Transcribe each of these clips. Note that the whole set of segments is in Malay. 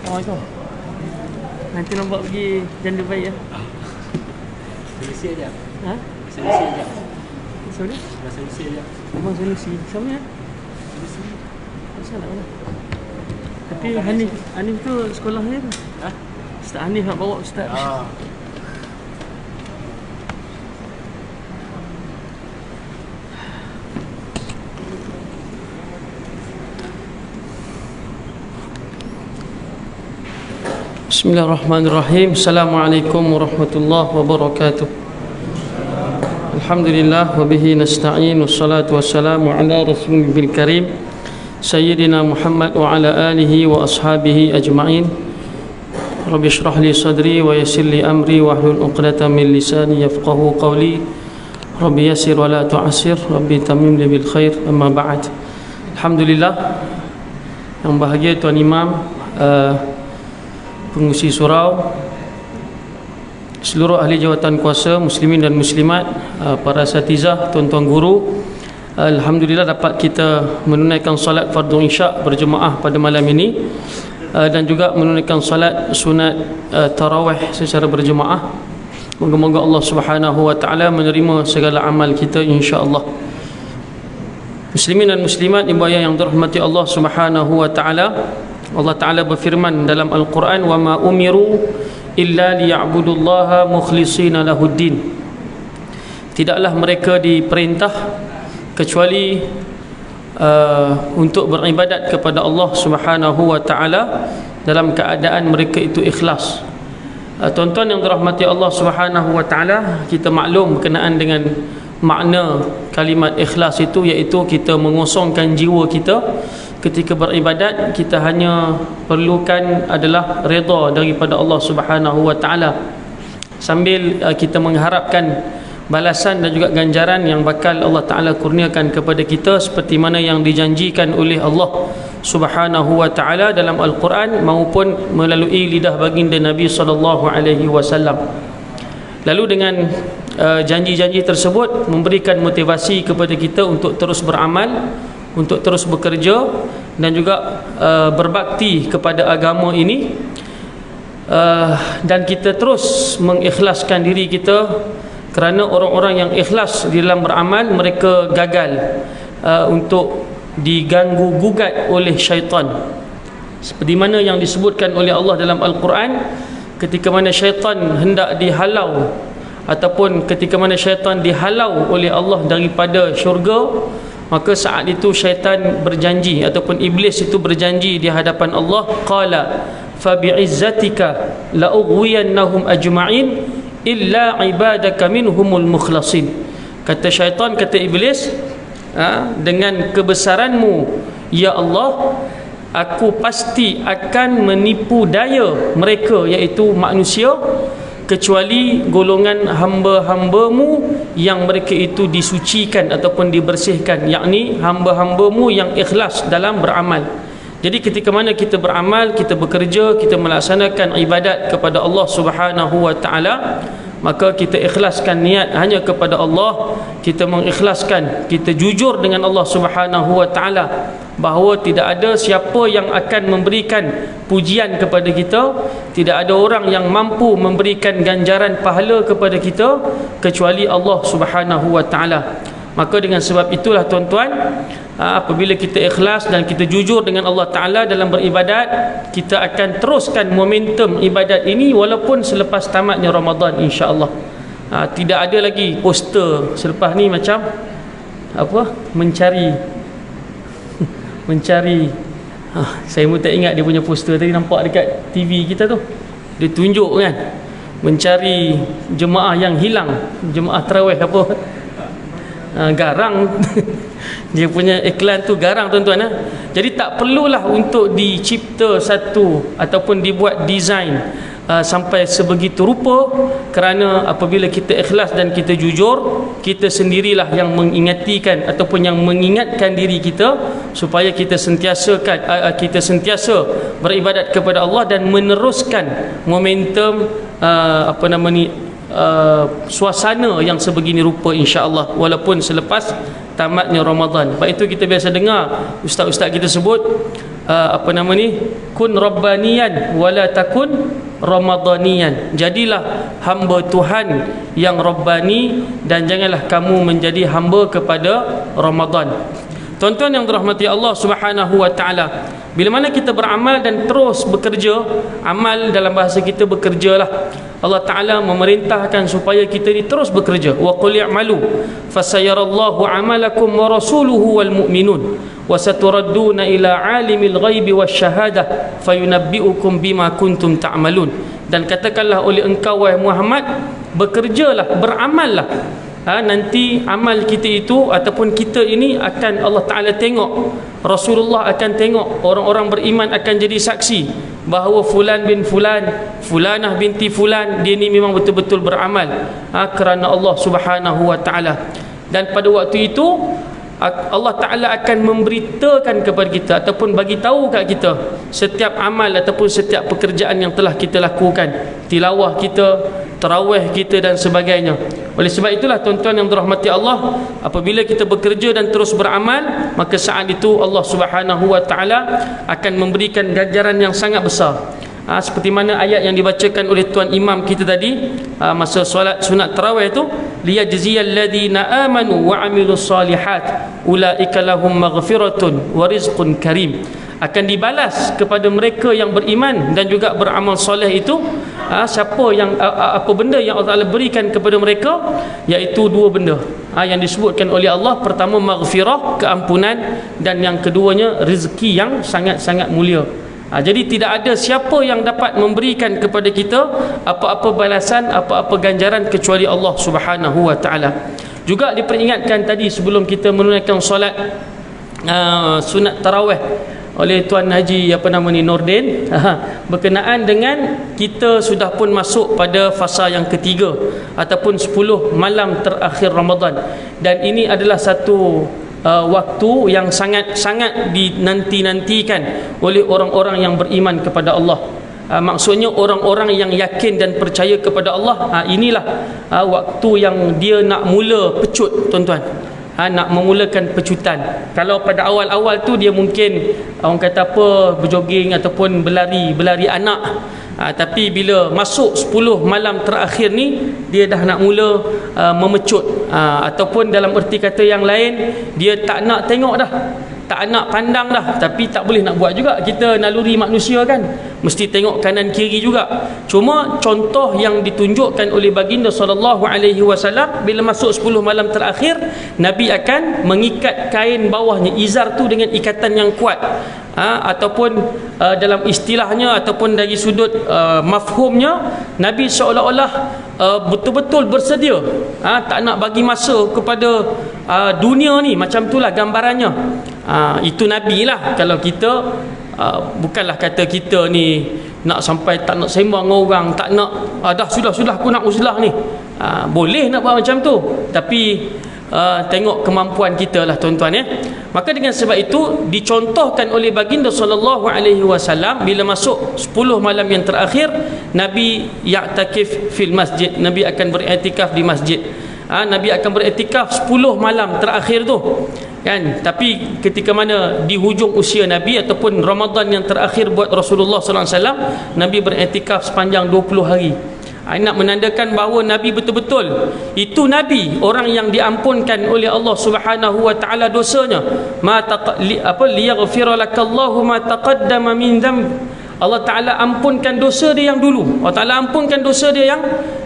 Assalamualaikum. Nanti nampak pergi janda baik ya. Solusi aja. Ha? Solusi aja. Sorry? Solusi aja. Abang solusi. Sama ya? Solusi. Tak salah lah. Tapi Hanif tu sekolahnya tu. Ha? Ustaz Hanif nak bawa Ustaz. Bismillahirrahmanirrahim. Assalamualaikum warahmatullahi wabarakatuh. Alhamdulillah wa bihi nasta'in wassalatu wassalamu ala rasulil karim Sayyidina Muhammad wa ala alihi wa ashabihi ajma'in. Rabbi shrah li sadri wa yassir li amri wa hlul 'uqdatam min lisani yafqahu qawli. Rabbi yassir wa la tu'assir. Rabbi tamim li bil khair. Amma ba'd. Alhamdulillah, yang bahagia Tuan Imam, pengurusi surau, seluruh ahli jawatan kuasa, muslimin dan muslimat, para asatizah, tuan-tuan guru, alhamdulillah dapat kita menunaikan solat fardu isyak berjemaah pada malam ini, dan juga menunaikan solat sunat tarawih secara berjemaah. Moga-moga Allah Subhanahu wa taala menerima segala amal kita insya-Allah. Muslimin dan muslimat yang dirahmati Allah Subhanahu wa taala, Allah Ta'ala berfirman dalam Al-Quran, wa ma umiru illa liya'budullaha mukhlishina lahuddin. Tidaklah mereka diperintah kecuali untuk beribadat kepada Allah Subhanahu wa Ta'ala dalam keadaan mereka itu ikhlas. Tuan-tuan yang dirahmati Allah Subhanahu wa Ta'ala, kita maklum berkenaan dengan makna kalimat ikhlas itu, iaitu kita mengosongkan jiwa kita. Ketika beribadat, kita hanya perlukan adalah redha daripada Allah Subhanahu wa taala, sambil kita mengharapkan balasan dan juga ganjaran yang bakal Allah taala kurniakan kepada kita, seperti mana yang dijanjikan oleh Allah Subhanahu wa taala dalam Al-Quran maupun melalui lidah baginda Nabi sallallahu alaihi wasallam. Lalu dengan janji-janji tersebut memberikan motivasi kepada kita untuk terus beramal, untuk terus bekerja dan juga berbakti kepada agama ini, dan kita terus mengikhlaskan diri kita, kerana orang-orang yang ikhlas di dalam beramal, mereka gagal untuk diganggu gugat oleh syaitan, seperti mana yang disebutkan oleh Allah dalam Al-Quran, ketika mana syaitan hendak dihalau, ataupun ketika mana syaitan dihalau oleh Allah daripada syurga, maka saat itu syaitan berjanji, ataupun iblis itu berjanji di hadapan Allah, qala fa bi'izzatika la ughwiyannahum ajma'in illa ibadaka minhumul mukhlasin. Kata syaitan, kata iblis, dengan kebesaranmu ya Allah, aku pasti akan menipu daya mereka, iaitu manusia, kecuali golongan hamba-hambamu yang mereka itu disucikan ataupun dibersihkan, yakni hamba-hambamu yang ikhlas dalam beramal. Jadi ketika mana kita beramal, kita bekerja, kita melaksanakan ibadat kepada Allah Subhanahu wa taala, maka kita ikhlaskan niat hanya kepada Allah, kita mengikhlaskan, kita jujur dengan Allah Subhanahu wa taala bahawa tidak ada siapa yang akan memberikan pujian kepada kita, tidak ada orang yang mampu memberikan ganjaran pahala kepada kita kecuali Allah Subhanahu wa taala. Maka dengan sebab itulah tuan-tuan, apabila kita ikhlas dan kita jujur dengan Allah Ta'ala dalam beribadat, kita akan teruskan momentum ibadat ini walaupun selepas tamatnya Ramadan, insya-Allah. Tidak ada lagi poster selepas ni macam apa, mencari saya pun tak ingat dia punya poster tadi, nampak dekat TV kita tu, dia tunjuk kan, mencari jemaah yang hilang, jemaah tarawih apa, garang dia punya iklan tu garang tuan-tuan. Jadi tak perlulah untuk dicipta satu ataupun dibuat design sampai sebegitu rupa, kerana apabila kita ikhlas dan kita jujur, kita sendirilah yang mengingatikan ataupun yang mengingatkan diri kita supaya kita sentiasa beribadat kepada Allah dan meneruskan momentum suasana yang sebegini rupa, insya-Allah, walaupun selepas tamatnya Ramadan. Sebab itu kita biasa dengar ustaz-ustaz kita sebut kun rabbaniyan wala takun ramadaniyan. Jadilah hamba Tuhan yang rabbani dan janganlah kamu menjadi hamba kepada Ramadan. Tuan-tuan yang dirahmati Allah Subhanahu wa taala, bila mana kita beramal dan terus bekerja, amal dalam bahasa kita bekerjalah. Allah Taala memerintahkan supaya kita ni terus bekerja. Wa qul i'malu fasayarallahu 'amalakum wa rasuluhu wal mu'minun wa saturadduna ila 'alimil ghaibi wasyahadah fayunabbi'ukum bima kuntum ta'malun. Dan katakanlah oleh engkau wahai Muhammad, bekerjalah, beramallah. Nanti amal kita itu ataupun kita ini akan Allah Ta'ala tengok, Rasulullah akan tengok, orang-orang beriman akan jadi saksi bahawa fulan bin fulan, fulanah binti fulan, dia ni memang betul-betul beramal kerana Allah Subhanahu wa Ta'ala. Dan pada waktu itu Allah Ta'ala akan memberitakan kepada kita ataupun bagi tahu kat kita setiap amal ataupun setiap pekerjaan yang telah kita lakukan, tilawah kita, tarawih kita dan sebagainya. Oleh sebab itulah tuan-tuan yang dirahmati Allah, apabila kita bekerja dan terus beramal, maka saat itu Allah Subhanahu wa Ta'ala akan memberikan ganjaran yang sangat besar. Seperti mana ayat yang dibacakan oleh tuan imam kita tadi masa solat sunat tarawih itu, liyajziyal ladina amanu wa amilus solihat ulaika lahum maghfiratun wa rizqun karim. Akan dibalas kepada mereka yang beriman dan juga beramal soleh itu siapa yang apa benda yang Allah Taala berikan kepada mereka, iaitu dua benda yang disebutkan oleh Allah. Pertama maghfirah, keampunan, dan yang keduanya rezeki yang sangat-sangat mulia. Jadi tidak ada siapa yang dapat memberikan kepada kita apa-apa balasan, apa-apa ganjaran kecuali Allah Subhanahu wa Ta'ala. Juga diperingatkan tadi sebelum kita menunaikan solat sunat tarawih oleh Tuan Haji Nordin, berkenaan dengan kita sudah pun masuk pada fasa yang ketiga ataupun 10 malam terakhir Ramadan, dan ini adalah satu waktu yang sangat-sangat dinanti-nantikan oleh orang-orang yang beriman kepada Allah. Maksudnya orang-orang yang yakin dan percaya kepada Allah. Inilah waktu yang dia nak mula pecut, tuan-tuan. Nak memulakan pecutan. Kalau pada awal-awal tu dia mungkin orang kata apa, berjoging ataupun berlari anak. Tapi bila masuk 10 malam terakhir ni, dia dah nak mula memecut, ataupun dalam erti kata yang lain, dia tak nak tengok dah, tak nak pandang dah. Tapi tak boleh nak buat juga, kita naluri manusia kan, mesti tengok kanan kiri juga. Cuma contoh yang ditunjukkan oleh baginda SAW, bila masuk 10 malam terakhir, Nabi akan mengikat kain bawahnya, izar tu, dengan ikatan yang kuat. Ataupun dalam istilahnya ataupun dari sudut mafhumnya, Nabi seolah-olah betul-betul bersedia, tak nak bagi masa kepada dunia ni. Macam itulah gambarannya. Itu Nabi lah. Kalau kita bukanlah kata kita ni nak sampai tak nak sembang dengan orang, tak nak dah sudah aku nak uzlah ni. Boleh nak buat macam tu, tapi tengok kemampuan kita lah, tuan-tuan ya. Maka dengan sebab itu dicontohkan oleh baginda SAW, bila masuk 10 malam yang terakhir, Nabi ya'takif fil masjid, Nabi akan beriktikaf di masjid. Nabi akan beriktikaf 10 malam terakhir tu kan. Tapi ketika mana di hujung usia Nabi ataupun Ramadan yang terakhir buat Rasulullah SAW, Nabi beriktikaf sepanjang 20 hari. Nak menandakan bahawa Nabi betul-betul itu Nabi, orang yang diampunkan oleh Allah Subhanahu wa Ta'ala dosanya. Liyaghfira lakallahu ma taqaddama min dzamb. Allah Ta'ala ampunkan dosa dia yang dulu, Allah Ta'ala ampunkan dosa dia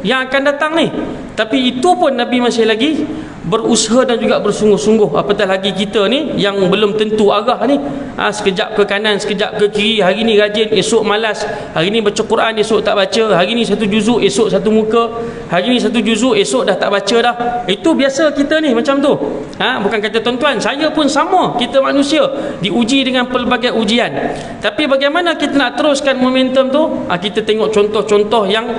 yang akan datang ni. Tapi itu pun Nabi masih lagi berusaha dan juga bersungguh-sungguh. Apatah lagi kita ni yang belum tentu arah ni, sekejap ke kanan, sekejap ke kiri. Hari ni rajin, esok malas. Hari ni baca Quran, esok tak baca. Hari ni satu juzuk, esok satu muka. Hari ni satu juzuk, esok dah tak baca dah. Itu biasa kita ni macam tu. Bukan kata tuan-tuan, saya pun sama. Kita manusia diuji dengan pelbagai ujian. Tapi bagaimana kita nak teruskan momentum tu? Kita tengok contoh-contoh yang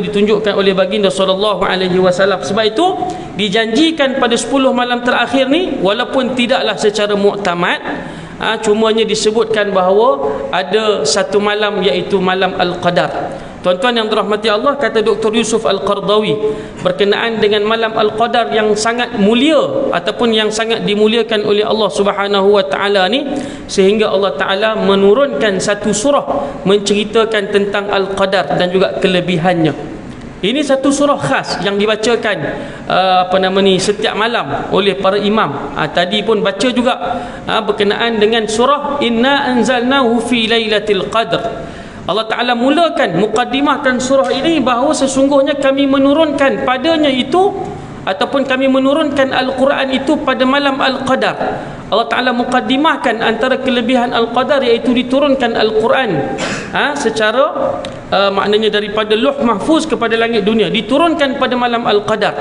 ditunjukkan oleh baginda SAW. Sebab itu dijanjikan pada 10 malam terakhir ni, walaupun tidaklah secara muktamad, cumanya disebutkan bahawa ada satu malam, iaitu malam Al-Qadar. Tuan-tuan yang dirahmati Allah, kata Dr. Yusuf Al-Qardawi berkenaan dengan malam Al-Qadar yang sangat mulia ataupun yang sangat dimuliakan oleh Allah Subhanahu wa taala ni, sehingga Allah Taala menurunkan satu surah menceritakan tentang Al-Qadar dan juga kelebihannya. Ini satu surah khas yang dibacakan setiap malam oleh para imam. Tadi pun baca juga berkenaan dengan surah Inna anzalnahu fi lailatul qadr. Allah Ta'ala mulakan, mukaddimahkan surah ini bahawa sesungguhnya kami menurunkan padanya itu ataupun kami menurunkan Al-Quran itu pada malam Al-Qadar. Allah Ta'ala mukaddimahkan antara kelebihan Al-Qadar iaitu diturunkan Al-Quran secara maknanya daripada Lauh Mahfuz kepada langit dunia, diturunkan pada malam Al-Qadar.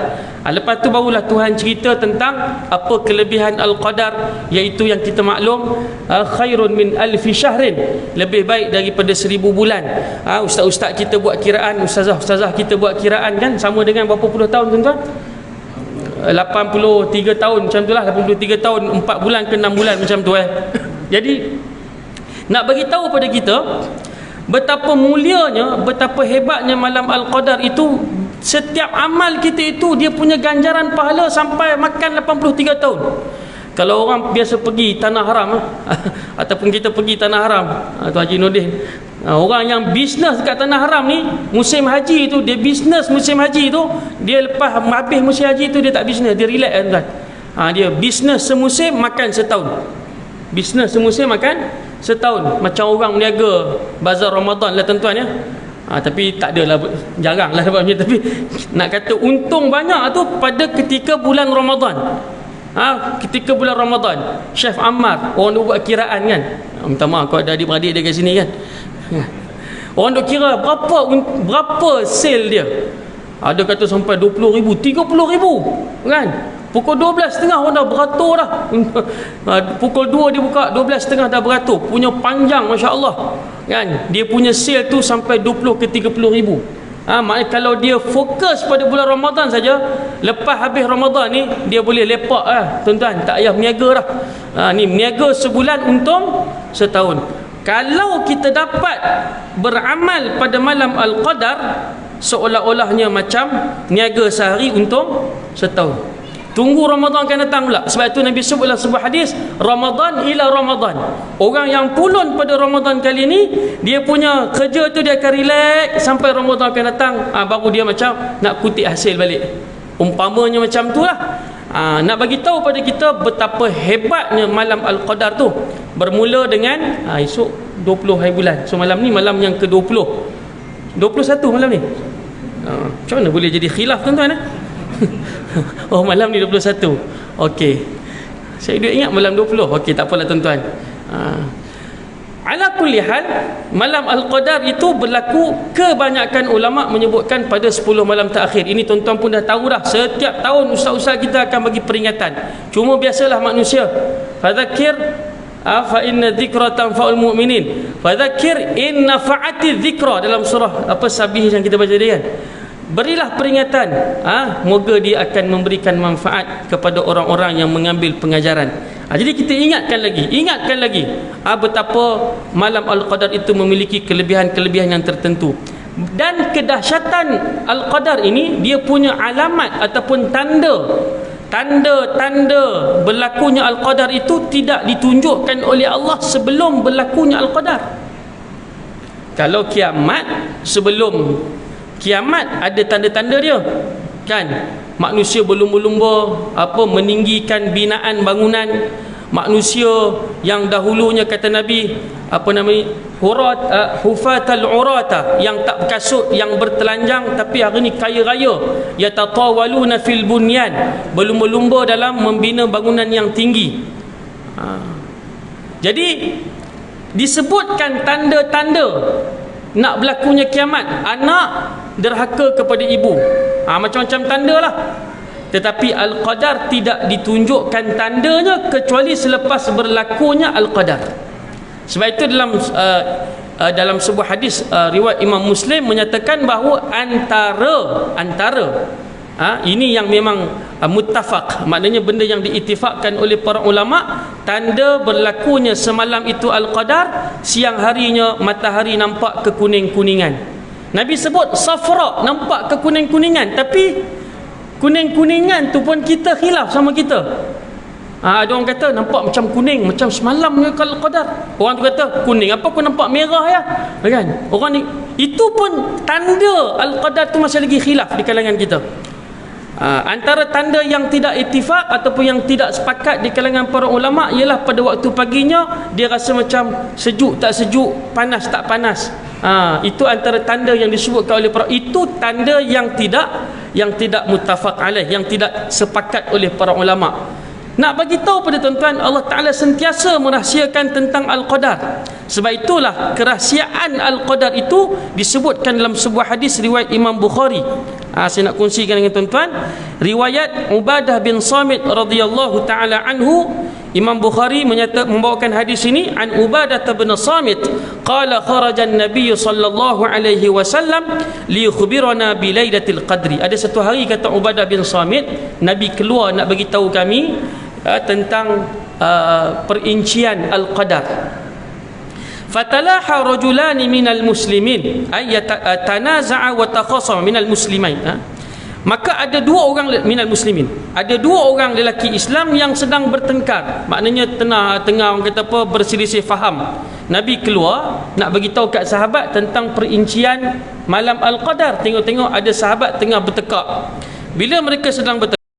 Lepas tu barulah Tuhan cerita tentang apa kelebihan Al-Qadar, iaitu yang kita maklum khairun min alfi syahrin, lebih baik daripada 1000 bulan. Ustaz-ustaz kita buat kiraan, ustazah-ustazah kita buat kiraan kan, sama dengan berapa puluh tahun tuan-tuan? 83 tahun macam tu lah, 83 tahun 4 bulan ke 6 bulan macam tu Jadi nak bagi tahu pada kita betapa mulianya, betapa hebatnya malam Al-Qadar itu. Setiap amal kita itu dia punya ganjaran pahala sampai makan 83 tahun. Kalau orang biasa pergi tanah haram ataupun kita pergi tanah haram, Tuan Haji Nordin, orang yang bisnes dekat tanah haram ni, musim haji tu dia bisnes, musim haji tu dia lepas habis musim haji tu dia tak bisnes, dia relax kan. Dia bisnes semusim, makan setahun. Bisnes semusim, makan setahun. Macam orang meniaga bazar Ramadan lah tuan-tuan ya. Tapi tak adalah, jarang lah sebabnya. Tapi nak kata untung banyak tu pada ketika bulan Ramadan. Ketika bulan Ramadan, Chef Ammar, orang duk buat kiraan kan. Minta maaf kalau ada adik-beradik dia kat sini kan. Orang duk kira berapa sale dia. Ada kata sampai 20,000, 30,000 kan. Pukul 12.30 orang dah beratur dah. Pukul 2 dia buka, 12.30 dah beratur. Punya panjang, Masya Allah kan. Dia punya sale tu sampai 20 ke 30,000. Maknanya kalau dia fokus pada bulan Ramadan saja, lepas habis Ramadan ni dia boleh lepak tuan-tuan, tak payah meniaga dah. Ni meniaga sebulan, untung setahun. Kalau kita dapat beramal pada malam Al-Qadar, seolah-olahnya macam niaga sehari, untung setahun. Tunggu Ramadan akan datang pula. Sebab itu Nabi sebut dalam sebuah hadis, Ramadan ila Ramadan. Orang yang pulun pada Ramadan kali ni, dia punya kerja tu dia akan relax sampai Ramadan akan datang, baru dia macam nak kutip hasil balik. Umpamanya macam tu lah. Nak bagi tahu pada kita betapa hebatnya malam Al-Qadar tu. Bermula dengan esok 20 hari bulan. So malam ni malam yang ke-20. 21 malam ni. Macam mana boleh jadi khilaf tuan-tuan Oh, malam ni 21. Okey. Saya duk ingat malam 20. Okey, tak apalah tuan-tuan. Ala kulli hal, malam Al-Qadar itu berlaku, kebanyakan ulama menyebutkan pada 10 malam terakhir. Ini tuan-tuan pun dah tahu dah. Setiap tahun ustaz-ustaz kita akan bagi peringatan. Cuma biasalah manusia. Fadzakir fa inna dzikra tanfa'ul mu'minin. Fadzakir in nafa'ati dzikra, dalam surah Sabih yang kita baca tadi kan. Berilah peringatan, moga dia akan memberikan manfaat kepada orang-orang yang mengambil pengajaran. Jadi kita ingatkan lagi betapa malam Al-Qadar itu memiliki kelebihan-kelebihan yang tertentu. Dan kedahsyatan Al-Qadar ini, dia punya alamat ataupun tanda-tanda berlakunya Al-Qadar itu tidak ditunjukkan oleh Allah sebelum berlakunya Al-Qadar. Kalau sebelum kiamat ada tanda-tanda dia kan. Manusia berlumba-lumba meninggikan binaan bangunan. Manusia yang dahulunya kata Nabi hufatal urata, yang tak berkasut, yang bertelanjang, tapi hari ni kaya raya. Yatatawaluna fil bunyan, berlumba-lumba dalam membina bangunan yang tinggi. Jadi disebutkan tanda-tanda nak berlakunya kiamat. Anak derhaka kepada ibu, macam-macam tanda lah. Tetapi Al-Qadar tidak ditunjukkan tandanya kecuali selepas berlakunya Al-Qadar. Sebab itu dalam sebuah hadis riwayat Imam Muslim menyatakan bahawa antara ini yang memang muttafaq, maknanya benda yang diittifaqkan oleh para ulama, tanda berlakunya semalam itu Al-Qadar, siang harinya matahari nampak kekuning-kuningan. Nabi sebut safra, nampak kekuning-kuningan, tapi kuning-kuningan tu pun kita khilaf sama kita. Ada orang kata nampak macam kuning, macam semalam kalau qadar. Orang tu kata kuning, apa aku nampak merah ya? Kan? Orang ni, itu pun tanda al-qadar tu masih lagi khilaf di kalangan kita. Antara tanda yang tidak ittifaq ataupun yang tidak sepakat di kalangan para ulama ialah pada waktu paginya dia rasa macam sejuk tak sejuk, panas tak panas. Itu antara tanda yang disebutkan oleh para, itu tanda yang tidak muttafaq alaih, yang tidak sepakat oleh para ulama. Nak bagi tahu pada tuan-tuan, Allah Ta'ala sentiasa merahsiakan tentang Al-Qadar. Sebab itulah kerahsiaan Al-Qadar itu disebutkan dalam sebuah hadis riwayat Imam Bukhari. Saya nak kongsikan dengan tuan-tuan. Riwayat Ubadah bin Samit radhiyallahu ta'ala anhu. Imam Bukhari membawakan hadis ini an Ubadah bin Samit qala kharaja an-nabiy sallallahu alaihi wasallam li yukhbirana bi lailatul qadri. Ada satu hari, kata Ubadah bin Samit, Nabi keluar nak bagi tahu kami tentang perincian al-qadar. Fatalaha rajulani minal muslimin ay tanaza'a wa takhasama minal muslimain. Maka ada dua orang minal muslimin, ada dua orang lelaki Islam yang sedang bertengkar. Maknanya tengah orang kata apa, berselisih faham. Nabi keluar nak bagi tahu kat sahabat tentang perincian malam al-qadar. Tengok-tengok ada sahabat tengah bertekak. Bila mereka sedang bertekak,